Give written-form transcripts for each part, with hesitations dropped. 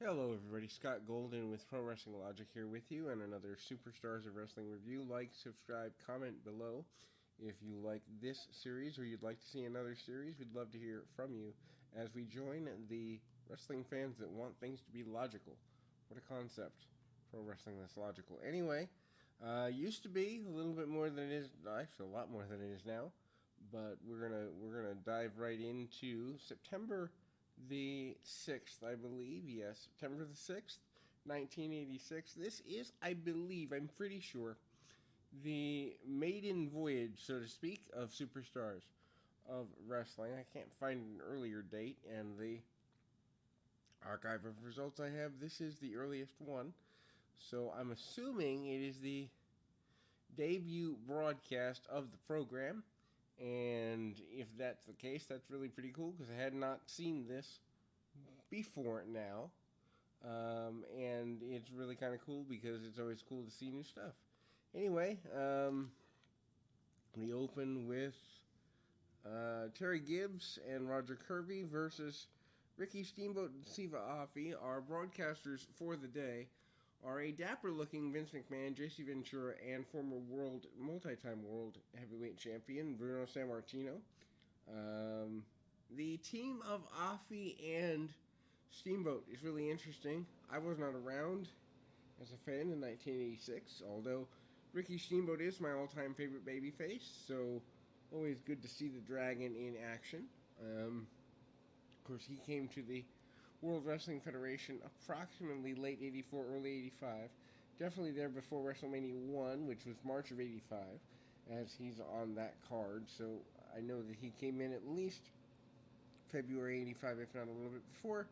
Hello, everybody. Scott Golden with Pro Wrestling Logic here with you, and another Superstars of Wrestling review. Like, subscribe, comment below if you like this series or you'd like to see another series. We'd love to hear from you as we join the wrestling fans that want things to be logical. What a concept! Pro wrestling that's logical. Anyway, used to be a little bit more than it is. Actually, a lot more than it is now. But we're gonna dive right into September the 6th, I believe. Yes, September the 6th, 1986. This is, I believe, I'm pretty sure, the maiden voyage, so to speak, of Superstars of Wrestling. I can't find an earlier date, and the archive of results I have, this is the earliest one. So I'm assuming it is the debut broadcast of the program. And if that's the case, that's really pretty cool because I had not seen this before now. And it's really kind of cool because it's always cool to see new stuff. Anyway, we open with Terry Gibbs and Roger Kirby versus Ricky Steamboat and Siva Afi. Our broadcasters for the day are a dapper-looking Vince McMahon, JC Ventura, and former multi-time world heavyweight champion Bruno Sammartino. The team of Afi and Steamboat is really interesting. I was not around as a fan in 1986, although Ricky Steamboat is my all-time favorite babyface, so always good to see the Dragon in action. Of course, he came to the World Wrestling Federation approximately late 84, early 85. Definitely there before WrestleMania 1, which was March of 85, as he's on that card. So I know that he came in at least February 85, if not a little bit before.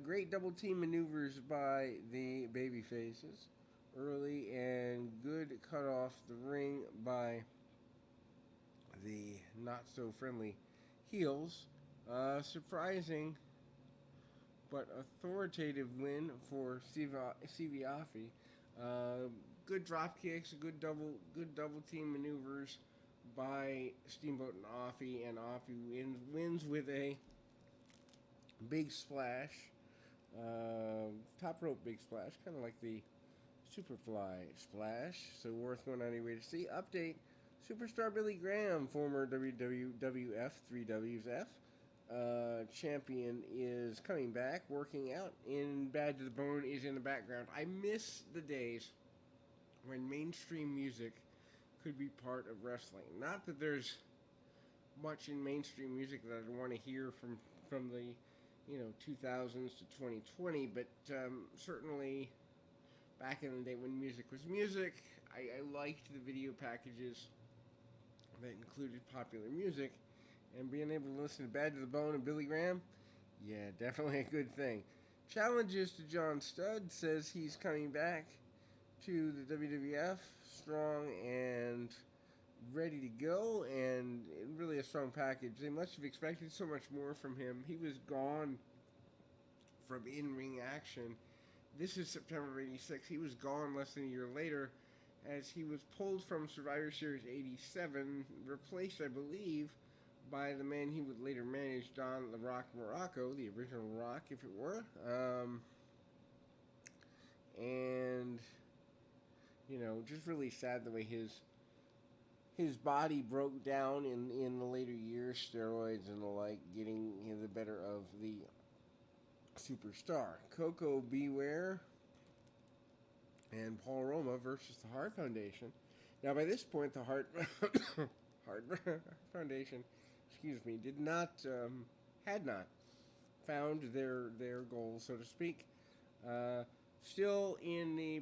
Great double team maneuvers by the baby faces early, and good cut off the ring by the not so friendly heels. Surprising but authoritative win for Siviafi. Good drop kicks, good double team maneuvers by Steamboat and Afi, and Afi wins with a big splash, top rope big splash, kind of like the Superfly splash. So worth going anyway to see. Update: Superstar Billy Graham, former WWF 3Ws F champion, is coming back, working out in Bad to the Bone is in the background. I miss the days when mainstream music could be part of wrestling. Not that there's much in mainstream music that I'd want to hear from the 2000s to 2020, but certainly back in the day when music was music, I liked the video packages that included popular music, and being able to listen to Bad to the Bone and Billy Graham, yeah, definitely a good thing. Challenges to John Studd, says he's coming back to the WWF strong and ready to go, and really a strong package. They must have expected so much more from him. He was gone from in-ring action. This is September 86. He was gone less than a year later as he was pulled from Survivor Series 87, replaced, I believe, by the man he would later manage, Don The Rock Morocco, the original Rock, if it were. And, just really sad the way his body broke down in the later years, steroids and the like, getting the better of the superstar. Coco Beware and Paul Roma versus the Hart Foundation. Now, by this point, the Hart Foundation, had not found their goal, so to speak. Still in the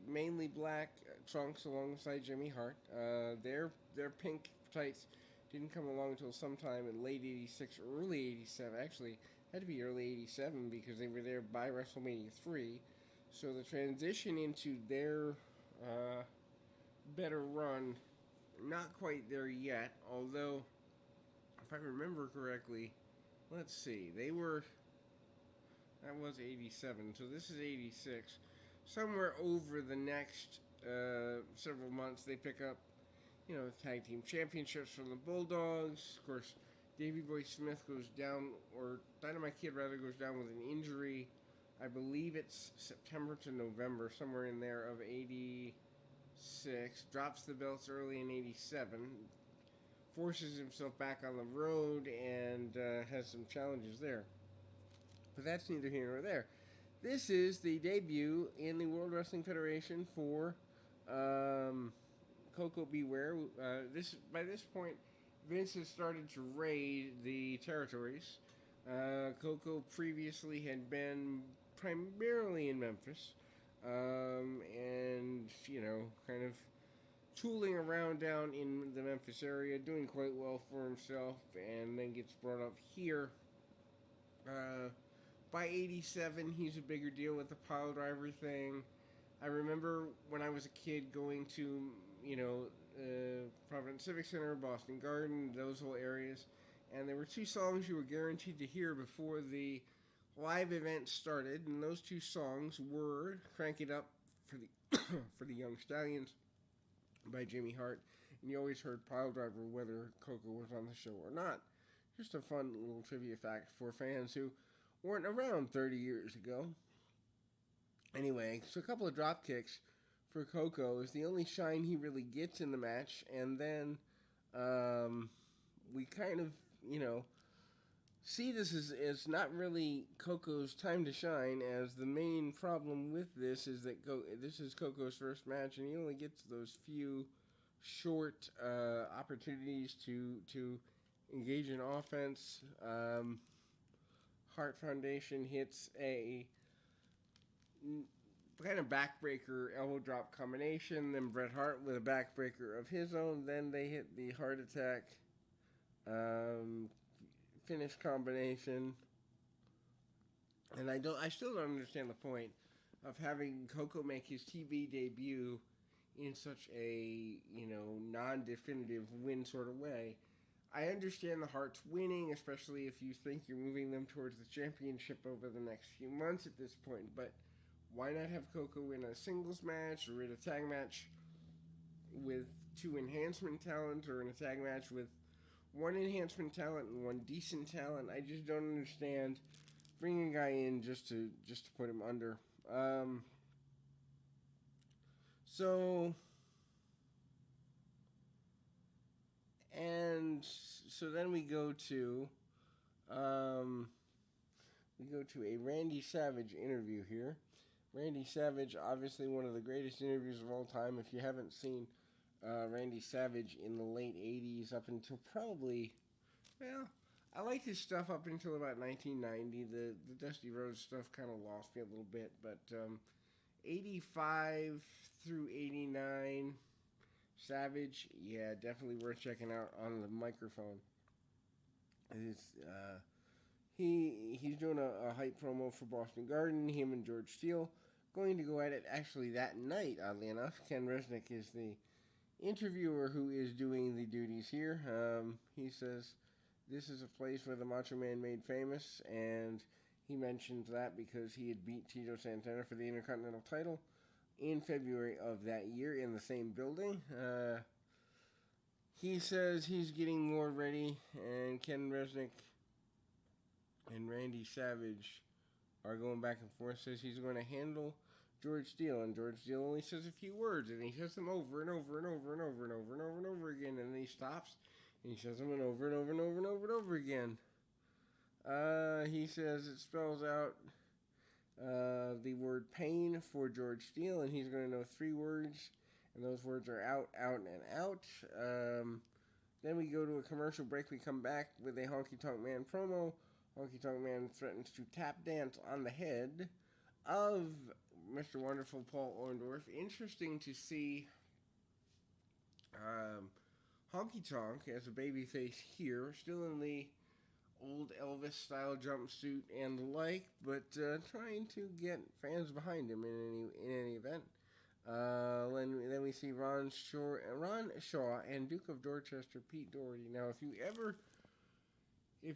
mainly black trunks alongside Jimmy Hart. Their pink tights didn't come along until sometime in late 86, early 87. Actually, had to be early 87 because they were there by WrestleMania 3. So the transition into their better run, not quite there yet. Although, if I remember correctly, let's see, that was 87, so this is 86. Somewhere over the next several months, they pick up tag team championships from the Bulldogs. Of course, Davey Boy Smith goes down, or Dynamite Kid rather, goes down with an injury. I believe it's September to November, somewhere in there, of 86. Drops the belts early in 87. Forces himself back on the road and has some challenges there. But that's neither here nor there. This is the debut in the World Wrestling Federation for Koko B. Ware. By this point, Vince has started to raid the territories. Koko previously had been primarily in Memphis, and kind of tooling around down in the Memphis area, doing quite well for himself, and then gets brought up here. By 87, he's a bigger deal with the pile driver thing. I remember when I was a kid going to, Providence Civic Center, Boston Garden, those whole areas, and there were two songs you were guaranteed to hear before the live event started, and those two songs were "Crank It Up" for the for the Young Stallions by Jimmy Hart, and you always heard Pile Driver whether Koko was on the show or not. Just a fun little trivia fact for fans who weren't around 30 years ago. Anyway, so a couple of drop kicks for Koko is the only shine he really gets in the match, and then we kind of, see this as not really Koko's time to shine, as the main problem with this is that this is Koko's first match, and he only gets those few short opportunities to engage in offense. Hart Foundation hits a kind of backbreaker elbow drop combination, then Bret Hart with a backbreaker of his own, then they hit the heart attack finish combination, and I still don't understand the point of having Koko make his TV debut in such a non-definitive win sort of way. I understand the Harts winning, especially if you think you're moving them towards the championship over the next few months at this point, but why not have Koko win a singles match or in a tag match with two enhancement talent, or in a tag match with one enhancement talent and one decent talent? I just don't understand bringing a guy in just to put him under. So then we go to a Randy Savage interview here. Randy Savage, obviously one of the greatest interviews of all time. If you haven't seen Randy Savage in the late 80s up until probably, I liked his stuff up until about 1990. The Dusty Rhodes stuff kind of lost me a little bit, but 85 through 89, Savage, yeah, definitely worth checking out on the microphone. He's doing a hype promo for Boston Garden, him and George Steele going to go at it actually that night, oddly enough. Ken Resnick is the interviewer who is doing the duties here. He says this is a place where the Macho Man made famous, and he mentions that because he had beat Tito Santana for the Intercontinental title in February of that year in the same building. He says he's getting more ready, and Ken Resnick and Randy Savage are going back and forth. Says he's going to handle George Steele, and George Steele only says a few words, and he says them over and over and over and over and over and over and over again, and then he stops, and he says them over and over and over and over and over again. He says it spells out the word pain for George Steele, and he's going to know 3 words, and those words are out, out, and out. Then we go to a commercial break. We come back with a Honky Tonk Man promo. Honky Tonk Man threatens to tap dance on the head of Mr. Wonderful Paul Orndorff. Interesting to see Honky Tonk as a babyface here, still in the old Elvis-style jumpsuit and the like, but trying to get fans behind him in any event. Then we see Ron Shaw and Duke of Dorchester, Pete Doherty. Now, if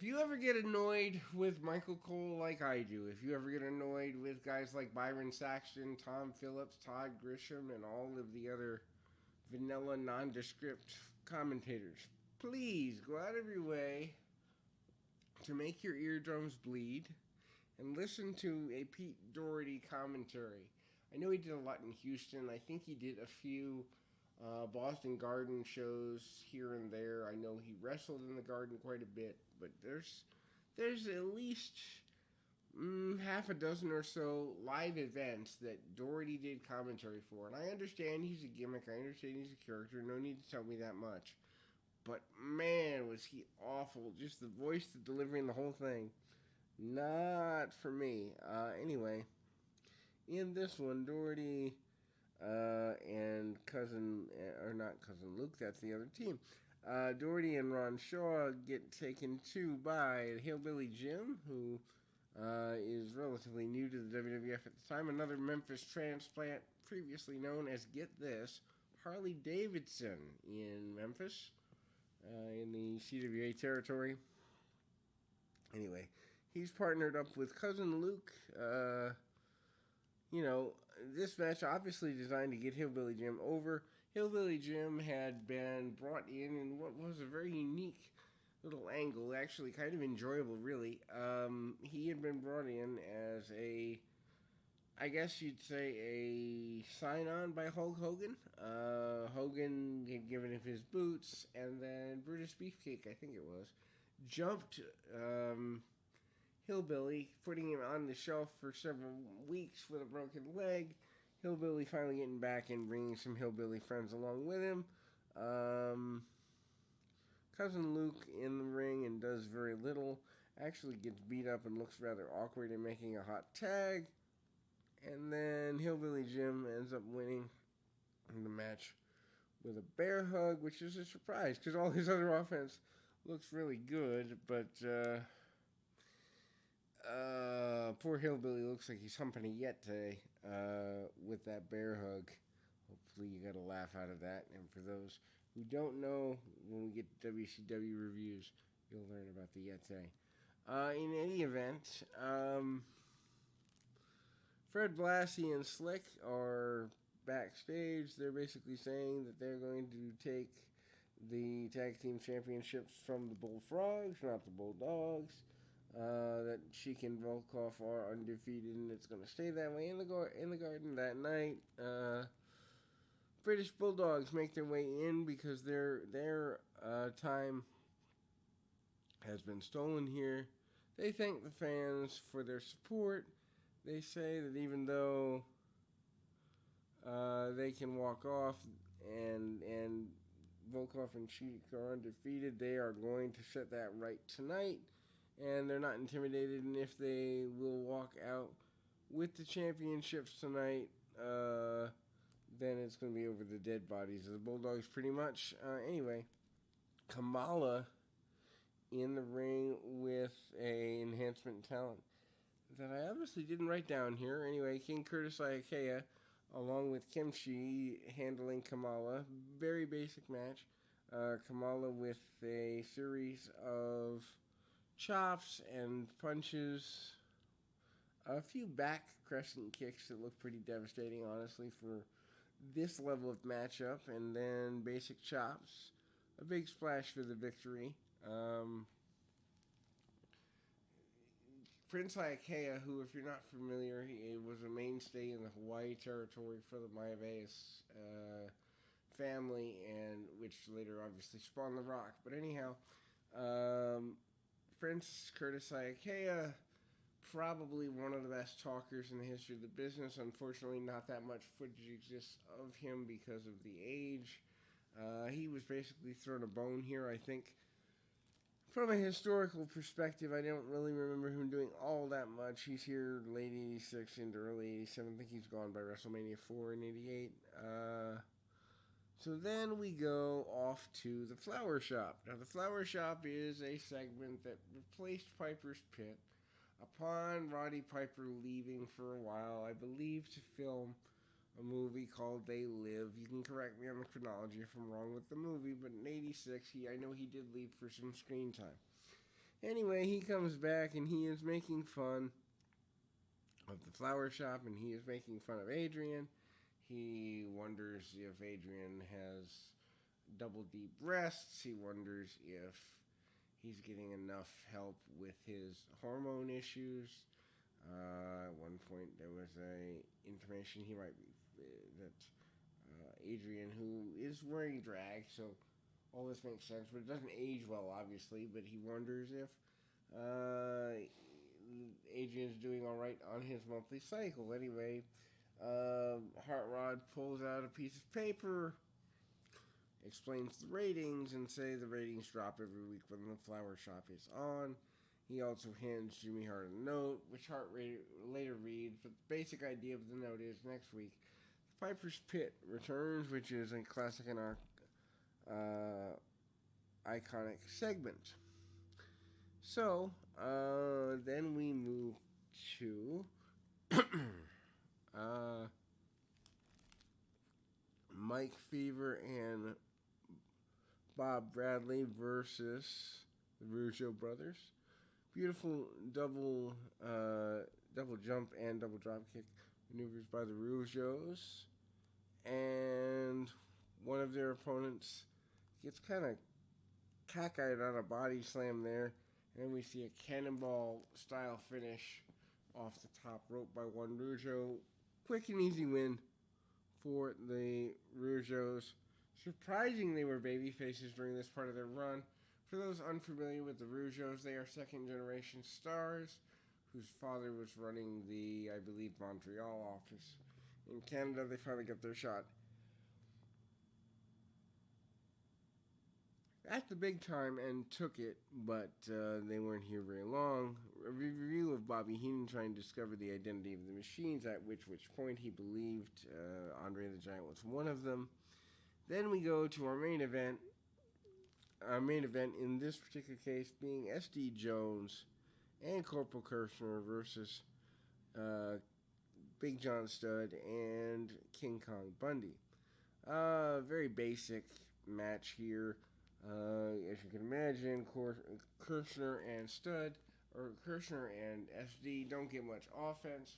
you ever get annoyed with Michael Cole like I do, if you ever get annoyed with guys like Byron Saxton, Tom Phillips, Todd Grisham, and all of the other vanilla, nondescript commentators, please go out of your way to make your eardrums bleed and listen to a Pete Doherty commentary. I know he did a lot in Houston. I think he did a few Boston Garden shows here and there. I know he wrestled in the Garden quite a bit, but there's at least half a dozen or so live events that Doherty did commentary for. And I understand he's a gimmick. I understand he's a character. No need to tell me that much. But man, was he awful. Just the voice, the delivery, and the whole thing. Not for me. Anyway, in this one, Doherty and not Cousin Luke, that's the other team. Doherty and Ron Shaw get taken to by Hillbilly Jim, who is relatively new to the WWF at the time. Another Memphis transplant, previously known as, get this, Harley Davidson in Memphis, in the CWA territory. Anyway, he's partnered up with Cousin Luke. This match obviously designed to get Hillbilly Jim over. Hillbilly Jim had been brought in what was a very unique little angle, actually kind of enjoyable, really. He had been brought in as I guess you'd say a sign-on by Hulk Hogan. Hogan had given him his boots, and then Brutus Beefcake, I think it was, jumped Hillbilly, putting him on the shelf for several weeks with a broken leg. Hillbilly finally getting back and bringing some Hillbilly friends along with him. Cousin Luke in the ring and does very little. Actually gets beat up and looks rather awkward in making a hot tag. And then Hillbilly Jim ends up winning the match with a bear hug, which is a surprise because all his other offense looks really good. But poor Hillbilly looks like he's humping a Yeti with that bear hug. Hopefully you got a laugh out of that. And for those who don't know, when we get to WCW reviews, you'll learn about the Yeti. In any event, Fred Blassie and Slick are backstage. They're basically saying that they're going to take the tag team championships from the Bullfrogs, not the Bulldogs. That Sheik and Volkov are undefeated, and it's going to stay that way in the Garden that night. British Bulldogs make their way in because their time has been stolen here. They thank the fans for their support. They say that even though they can walk off and Volkov and Sheik are undefeated, they are going to set that right tonight. And they're not intimidated, and if they will walk out with the championships tonight, then it's going to be over the dead bodies of the Bulldogs pretty much. Anyway, Kamala in the ring with a enhancement talent that I obviously didn't write down here. Anyway, King Curtis Iaukea along with Kimchi handling Kamala. Very basic match. Kamala with a series of chops and punches, a few back crescent kicks that look pretty devastating, honestly, for this level of matchup, and then basic chops, a big splash for the victory. Prince Iaukea, who, if you're not familiar, he was a mainstay in the Hawaii territory for the Mayaveus family, and which later obviously spawned The Rock. But anyhow, Prince Curtis Iaukea, probably one of the best talkers in the history of the business. Unfortunately, not that much footage exists of him because of the age. He was basically thrown a bone here, I think. From a historical perspective, I don't really remember him doing all that much. He's here late 86 into early 87. I think he's gone by WrestleMania 4 in 88. So then we go off to the Flower Shop. Now, the Flower Shop is a segment that replaced Piper's Pit upon Roddy Piper leaving for a while, I believe, to film a movie called They Live. You can correct me on the chronology if I'm wrong with the movie, but in 86, I know he did leave for some screen time. Anyway, he comes back and he is making fun of the Flower Shop, and he is making fun of Adrian. He wonders if Adrian has double deep breasts. He wonders if he's getting enough help with his hormone issues. At one point, there was a information he might be that Adrian, who is wearing drag, so all this makes sense, but it doesn't age well, obviously. But he wonders if Adrian's doing all right on his monthly cycle. Anyway, Hot Rod pulls out a piece of paper, explains the ratings, and say the ratings drop every week when the flower shop is on. He also hands Jimmy Hart a note, which Hart later reads, but the basic idea of the note is next week, the Piper's Pit returns, which is a classic and iconic segment. So, then we move to Mike Fever and Bob Bradley versus the Rougeau brothers. Beautiful double jump and double drop kick maneuvers by the Rougeaus. And one of their opponents gets kind of cockeyed on a body slam there. And then we see a cannonball style finish off the top rope by one Rougeau. Quick and easy win for the Rougeaus. Surprising they were baby faces during this part of their run. For those unfamiliar with the Rougeaus, they are second-generation stars whose father was running the, I believe, Montreal office. In Canada, they finally got their shot. At the big time and took it, but they weren't here very long. A review of Bobby Heenan trying to discover the identity of the machines, at which point he believed Andre the Giant was one of them. Then we go to our main event. Our main event in this particular case being S.D. Jones and Corporal Kirshner versus Big John Studd and King Kong Bundy. Very basic match here. As you can imagine, Kirshner and Studd, or Kirshner and SD don't get much offense.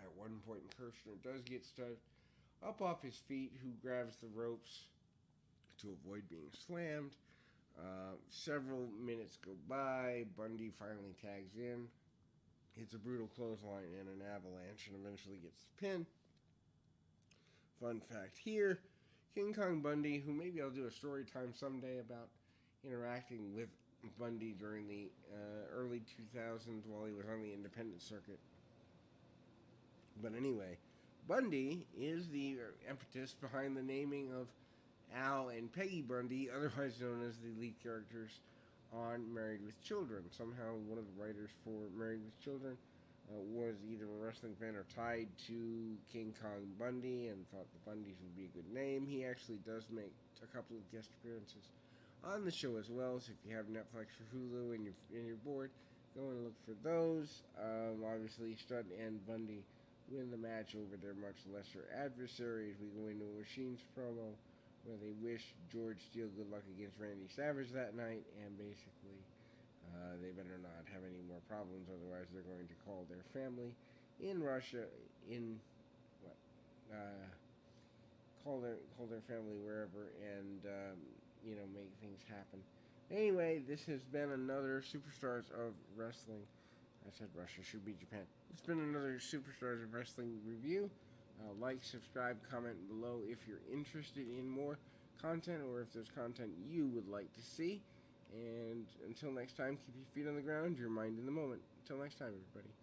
At one point, Kirshner does get Studd up off his feet, who grabs the ropes to avoid being slammed. Several minutes go by. Bundy finally tags in, hits a brutal clothesline and an avalanche, and eventually gets the pin. Fun fact here, King Kong Bundy, who maybe I'll do a story time someday about interacting with Bundy during the early 2000s while he was on the independent circuit. But anyway, Bundy is the impetus behind the naming of Al and Peggy Bundy, otherwise known as the lead characters on Married with Children. Somehow one of the writers for Married with Children was either a wrestling fan or tied to King Kong Bundy and thought the Bundys would be a good name. He actually does make a couple of guest appearances on the show as well, so if you have Netflix or Hulu and you're bored, go and look for those. Obviously, Studd and Bundy win the match over their much lesser adversaries. We go into a Machines promo where they wish George Steele good luck against Randy Savage that night, and basically they better not have any more problems, otherwise they're going to call their family in Russia call their family wherever and make things happen. Anyway, this has been another Superstars of Wrestling. I said Russia, should be Japan. It's been another Superstars of Wrestling review. Like, subscribe, comment below if you're interested in more content or if there's content you would like to see. And until next time, keep your feet on the ground, your mind in the moment. Until next time, everybody.